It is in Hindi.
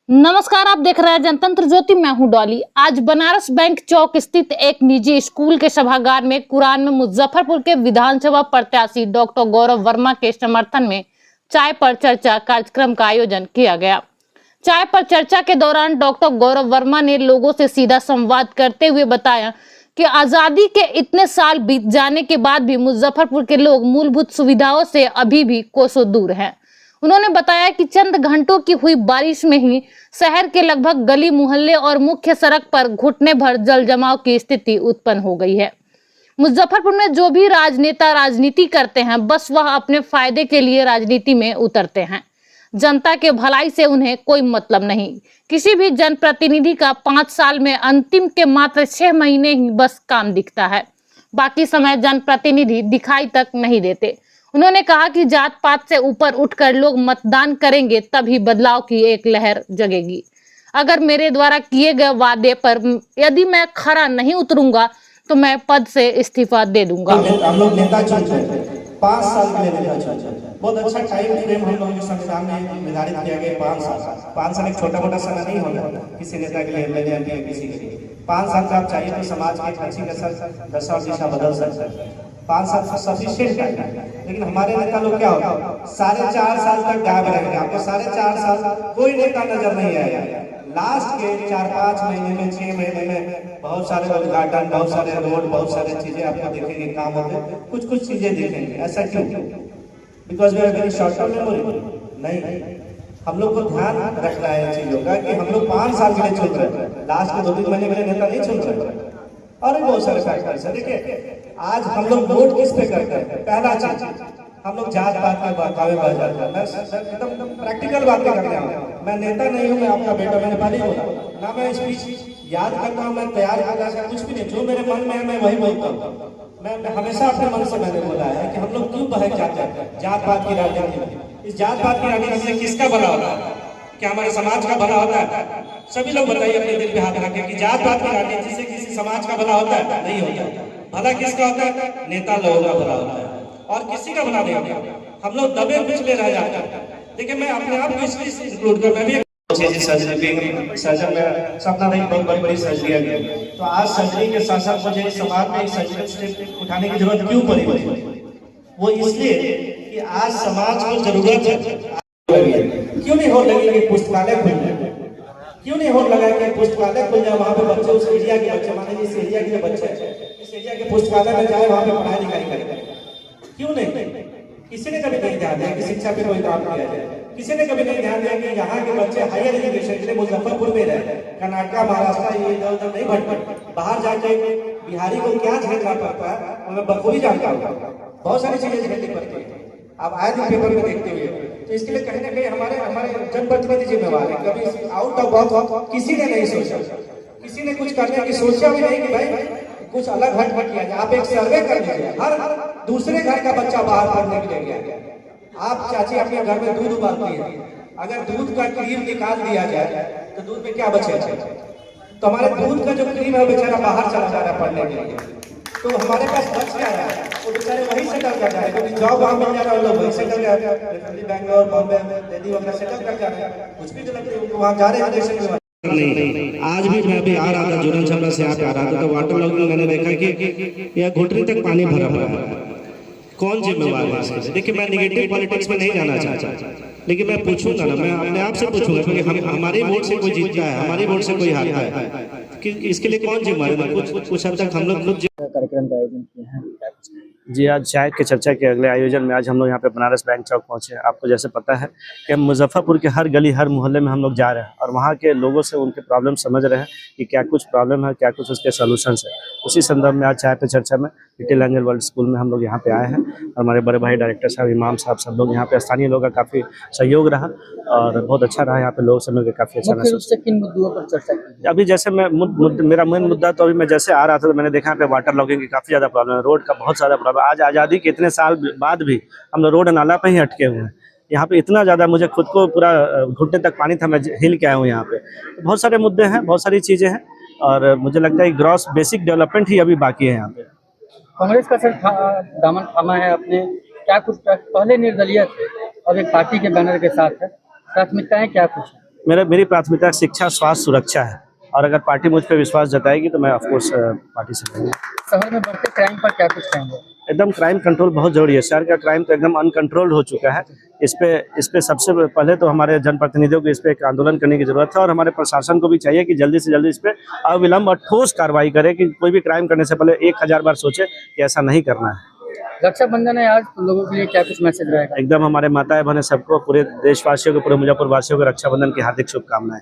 नमस्कार, आप देख रहे हैं जनतंत्र ज्योति। मैं हूं डॉली। आज बनारस बैंक चौक स्थित एक निजी स्कूल के सभागार में कुरान में मुजफ्फरपुर के विधानसभा प्रत्याशी डॉक्टर गौरव वर्मा के समर्थन में चाय पर चर्चा कार्यक्रम का आयोजन किया गया। चाय पर चर्चा के दौरान डॉक्टर गौरव वर्मा ने लोगों से सीधा संवाद करते हुए बताया कि आजादी के इतने साल बीत जाने के बाद भी मुजफ्फरपुर के लोग मूलभूत सुविधाओं से अभी भी कोसों दूर हैं। उन्होंने बताया कि चंद घंटों की हुई बारिश में ही शहर के लगभग गली मोहल्ले और मुख्य सड़क पर घुटने भर जल जमाव की स्थिति उत्पन्न हो गई है। मुजफ्फरपुर में जो भी राजनेता राजनीति करते हैं, बस वह अपने फायदे के लिए राजनीति में उतरते हैं। जनता के भलाई से उन्हें कोई मतलब नहीं। किसी भी जनप्रतिनिधि का 5 साल में अंतिम के मात्र 6 महीने ही बस काम दिखता है, बाकी समय जनप्रतिनिधि दिखाई तक नहीं देते। उन्होंने कहा कि जात पात से ऊपर उठकर लोग मतदान करेंगे, तभी बदलाव की एक लहर जगेगी। अगर मेरे द्वारा किए गए वादे पर यदि मैं खरा नहीं उतरूंगा तो मैं पद से इस्तीफा दे दूंगा। हम लोग नेता चुनते हैं 5 साल के लिए नेता चुनते हैं। बहुत अच्छा टाइम फ्रेम हम लोगों के संविधान में निर्धारित किया गया। 5 साल एक छोटा मोटा समय नहीं होगा किसी नेता के लिए, एमएलए किसी के लिए। 5 साल का आप चाहिए तो समाज की अच्छी दशा और दिशा बदल सकते हैं। 5 साल सफिशिएंट है। लेकिन हमारे नेता लोग क्या होगा, 4.5 साल तक गायब रहेंगे। आपको 4.5 साल कोई नेता नजर नहीं आएगा। लास्ट के 4-5 महीने में 6 महीने में बहुत सारे उद्घाटन, बहुत सारे रोड, बहुत सारी चीजें आपको दिखेंगे, काम होते कुछ चीजें दिखेंगे। ऐसा क्यों? Because we are very short term memory. नहीं, हम लोग को ध्यान रखना है चीजों का कि हम लोग 5 साल के लिए चुन रहे हैं, लास्ट के 2-3 महीने के लिए नेता नहीं चुन रहे। और भी बहुत सारे फैक्टर्स है। देखिए, आज हम लोग वोट किस पे करते हैं? पहला चीज, हम लोग जात पात में बातें बढ़ जाते हैं। मैं एकदम प्रैक्टिकल बातें करने आया हूँ। मैं नेता नहीं हूँ, मैं आपका बेटा, मैंने पहले ही बोला ना। मैं स्पीच याद करता हूँ, मैं तैयार करता हूँ, कुछ भी नहीं। जो मेरे मन में है मैं वही बोलता हूँ। मैं हमेशा अपने मन से मैंने बोला है कि हम लोग क्यों बहक जाते हैं जात पात की राजनीति में। इस जात पात की राजनीति से किसका भला होता है? क्या हमारे समाज का भला होता है? सभी लोग बताइए अपने दिल पे हाथ रखें कि जात पात की राजनीति से किसी समाज का भला होता है? नहीं होता। भला किसका होता है? नेता लोगों का भला होता है, और किसी का भला नहीं होता। हम लोग दबे पिछले रह जाते हैं। देखिए, मैं अपने आप को इसलिए इंक्लूड कर, मैं भी सर्जन में सपना नहीं, बहुत बड़ी सर्जरी है। तो आज सर्जरी के साथ साथ मुझे समाज में एक सर्जिकल स्टेप उठाने की जरूरत क्यों पड़ी? वो इसलिए कि आज समाज को जरूरत है। क्यों नहीं हो लगी कि पुस्तकालय खुल जाए? क्यों नहीं हो लगा कि पुस्तकालय खुल जाए, वहाँ पे बच्चे, उस एरिया के बच्चे, मान लीजिए इस एरिया के बच्चे इस एरिया के पुस्तकालय में जाए, वहाँ पे पढ़ाई लिखाई करें? क्यों नहीं? किसी ने कभी नहीं ध्यान दिया कि शिक्षा पे कोई काम किया जाए। किसी ने कभी नहीं ध्यान दिया कि यहाँ के बच्चे हायर एजुकेशन के लिए मुजफ्फरपुर में रहे। कर्नाटक, महाराष्ट्र ये इधर उधर नहीं भटक, बाहर जाके बिहारी को क्या झेलना पड़ता है मैं बखूबी जानता हूँ। बहुत सारी चीजें झेलनी पड़ती है, आप आए दिन पेपर में देखते हुए। तो इसके लिए कहीं ना कहीं हमारे जनप्रतिनिधि जिम्मेवार है। कभी आउट ऑफ बॉक्स किसी ने नहीं सोचा, किसी ने कुछ करने की सोचा भी नहीं कि भाई कुछ अलग हट किया जाए। आप एक सर्वे कर लीजिए, हर दूसरे घर का बच्चा बाहर पढ़ने के लिए गया। आप चाची अपने घर में दूध उबालती है, अगर दूध का क्रीम निकाल दिया जाए तो दूध में क्या बचेगा? तो हमारे दूध का जो क्रीम है बेचारा बाहर चला जा रहा है पढ़ने के लिए। तो हमारे पास बच क्या है? वो बेचारे वही सेटल कर जाए, क्योंकि जॉब वहाँ मिल जा रहा है, लोग वही सेटल कर रहे हैं। बैंगलोर, बॉम्बे, दिल्ली वगैरह सेटल कर जा रहे हैं। कुछ भी गलत नहीं, वहाँ जा रहे हैं। नहीं, आज भी मैं अभी आ रहा था जोरन छपरा से यहाँ पे आ रहा था, तो वाटर लॉग में मैंने देखा कि यह घुटने तक पानी भरा हुआ है। कौन जिम्मेवार है इसके? देखिए, मैं निगेटिव पॉलिटिक्स में नहीं जाना चाहता, लेकिन मैं पूछूंगा ना, मैं अपने आप से पूछूंगा, क्योंकि हमारे वोट से कोई जीतता है, हमारे वोट से कोई हारता है, कि इसके लिए कौन जिम्मेवार है? कुछ हद तक हम लोग खुद कार्यक्रम का आयोजन किए हैं। जी, आज चाय की चर्चा के अगले आयोजन में आज हम लोग यहाँ पे बनारस बैंक चौक पहुँचे। आपको जैसे पता है कि हम मुजफ्फरपुर के हर गली हर मोहल्ले में हम लोग जा रहे हैं और वहाँ के लोगों से उनके प्रॉब्लम समझ रहे हैं कि क्या कुछ प्रॉब्लम है, क्या कुछ उसके सॉल्यूशंस है। उसी संदर्भ में आज चाय पे चर्चा में लिटिल एंजल वर्ल्ड स्कूल में हम लोग यहाँ पे आए हैं। हमारे बड़े भाई डायरेक्टर साहब, इमाम साहब, सब लोग यहाँ पे, स्थानीय लोगों का काफ़ी सहयोग रहा और बहुत अच्छा रहा। यहाँ पे लोगों से मिलकर काफ़ी अच्छा महसूस। किन मुद्दों पर चर्चा की? अभी जैसे मेरा मेन मुद्दा, तो अभी मैं जैसे आ रहा था तो मैंने देखा यहाँ पे वाटर लॉगिंग की काफ़ी ज़्यादा प्रॉब्लम है, रोड का बहुत ज़्यादा प्रॉब्लम। आज आज़ादी के इतने साल बाद भी हम लोग रोड नाला पे ही अटके हुए हैं। यहाँ पे इतना ज़्यादा मुझे खुद को पूरा घुटने तक पानी था, मैं हिल के आया हूँ यहाँ पे। तो बहुत सारे मुद्दे हैं, बहुत सारी चीज़ें हैं और मुझे लगता है ग्रॉस बेसिक डेवलपमेंट ही अभी बाकी है यहाँ पे। कांग्रेस का सर दामन थामा है अपने, क्या कुछ पहले निर्दलीय थे, अब एक पार्टी के बैनर के साथ है, प्राथमिकताएं क्या कुछ है? मेरी प्राथमिकता शिक्षा, स्वास्थ्य, सुरक्षा है। और अगर पार्टी मुझ पर विश्वास जताएगी तो मैं ऑफकोर्स पार्टी से करूँगा। शहर में बढ़ते क्राइम पर क्या कुछ कहेंगे? एकदम क्राइम कंट्रोल बहुत जरूरी है। शहर का क्राइम तो एकदम अनकंट्रोल्ड हो चुका है। इस पे सबसे पहले तो हमारे जनप्रतिनिधियों को इस पे एक आंदोलन करने की जरूरत है और हमारे प्रशासन को भी चाहिए कि जल्दी से जल्दी इस पे अविलंब और ठोस कार्रवाई करे कि कोई भी क्राइम करने से पहले 1000 बार सोचे कि ऐसा नहीं करना है। रक्षाबंधन है आज, तो लोगों के लिए क्या कुछ मैसेज रहेगा? एकदम हमारे माताएं बहनें सबको, पूरे देशवासियों को, पूरे मुजफ्फरपुर वासियों को रक्षाबंधन की हार्दिक शुभकामनाएं।